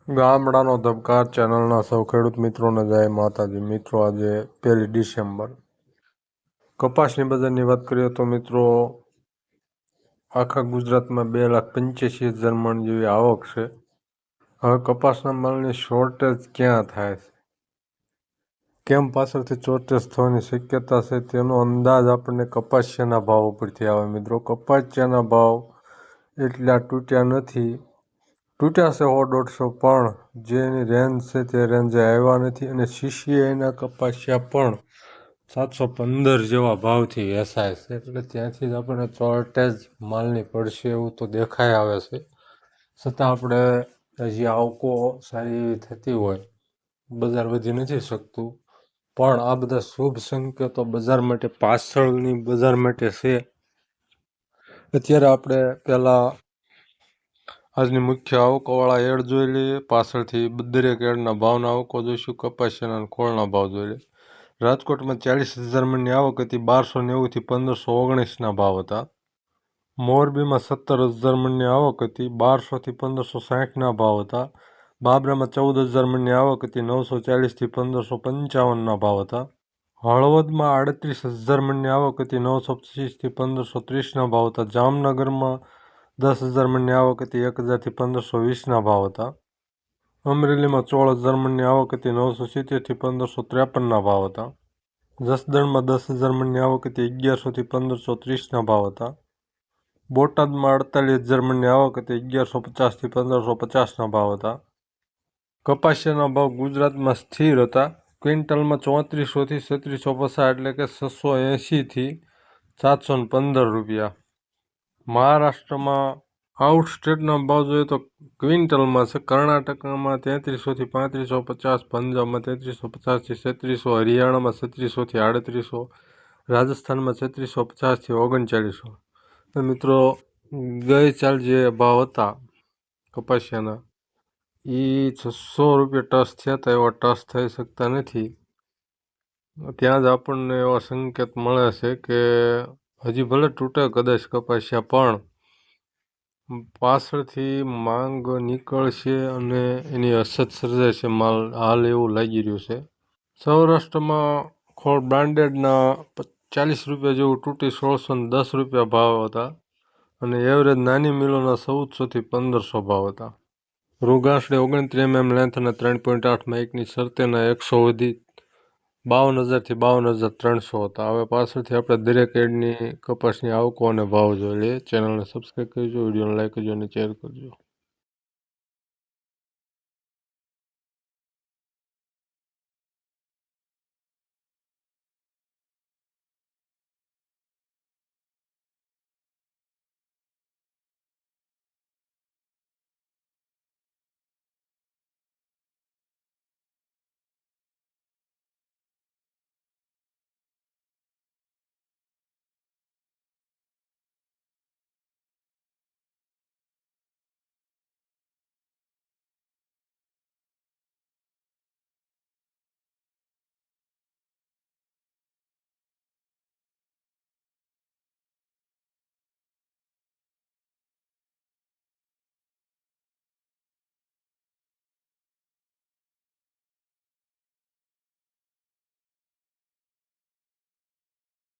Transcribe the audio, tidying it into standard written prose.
ગામડાનો ધબકાર ચેનલના સૌ ખેડૂત મિત્રોને જય માતાજી. મિત્રો, આજે 1 ડિસેમ્બર. કપાસની બજારની વાત કરીએ તો મિત્રો, આખા ગુજરાતમાં 2,85,000 મણ જેવી આવક છે. હવે કપાસના માલની શોર્ટેજ ક્યાં થાય છે, કેમ પાછળથી શોર્ટેજ થવાની શક્યતા છે, તેનો અંદાજ આપણને કપાસિયાના ભાવ ઉપરથી આવે. મિત્રો, કપાસિયાના ભાવ એટલા તૂટ્યા નથી, તૂટ્યા છે 100-150, પણ જેની રેન્જ છે તે રેન્જે આવ્યા નથી. અને CCIના કપાસિયા પણ 715 જેવા ભાવથી વેચાય છે. એટલે ત્યાંથી જ આપણને શોર્ટેજ માલની પડશે એવું તો દેખાઈ આવે છે. છતાં આપણે હજી આવકો સારી એવી થતી હોય, બજાર વધી નથી શકતું, પણ આ બધા શુભ સંકેતો બજાર માટે, પાછળની બજાર માટે છે. અત્યારે આપણે પહેલાં આજની મુખ્ય આવકોવાળા એડ જોઈ લઈએ, પાછળથી દરેક એડના ભાવના આવકો જોઈશું. કપાસિયાના ખોળના ભાવ જોઈ લઈએ. રાજકોટમાં 40,000 મણની આવક હતી, 1290થી 1519ના ભાવ હતા. મોરબીમાં 17,000 મણની આવક હતી, 1200થી 1560ના ભાવ હતા. બાબરામાં 14,000 મણની આવક હતી, 940થી 1555ના ભાવ હતા. હળવદમાં 38,000 મણની આવક હતી, 925થી 1530ના ભાવ હતા. જામનગરમાં 10,000 મણની આવક હતી, 1,000થી 1520ના ભાવ હતા. અમરેલીમાં 16,000 મણની આવક હતી, 970થી 1553ના ભાવ હતા. જસદણમાં 10,000 મણની આવક હતી, 1,100થી 1530ના ભાવ હતા. બોટાદમાં 48,000 મણની આવક હતી, 1,150થી 1550ના ભાવ હતા. કપાસિયાના ભાવ ગુજરાતમાં સ્થિર હતા. ક્વિન્ટલમાં 3400થી 3650, એટલે કે 680થી 715 રૂપિયા. મહારાષ્ટ્રમાં આઉટસ્ટેટના ભાવ જોઈએ તો ક્વિન્ટલમાં છે. કર્ણાટકમાં 3300થી 3550, પંજાબમાં 3350થી 3600, હરિયાણામાં 3600થી 3800, રાજસ્થાનમાં 3650થી 3900. તો મિત્રો, ગઈ સાલ જે ભાવ હતા કપાસિયાના, એ 600 રૂપિયા ટચ થયા હતા, એવા ટચ થઈ શકતા નથી. ત્યાં જ આપણને એવા સંકેત મળે છે કે હજી ભલે તૂટે કદાચ કપાસિયા, પણ પાછળથી માંગ નીકળશે અને એની અછત સર્જાશે માલ, હાલ એવું લાગી રહ્યું છે. સૌરાષ્ટ્રમાં ખોળ બ્રાન્ડેડના 40 રૂપિયા જેવું તૂટી 1,610 રૂપિયા ભાવ હતા. અને એવરેજ નાની મિલોના 1,400થી 1,500 ભાવ હતા. રૂગાંસડી 29 mm લેન્થ અને 3.8 માઇકની શરતેના 100 વધી 52,000થી 52,300 હતા. હવે પાછળથી આપણે દરેક એડની કપાસની આવકો અને ભાવ જોઈ લઈએ. ચેનલને સબસ્ક્રાઈબ કરજો, વિડીયોને લાઈક કરજો અને શેર કરજો.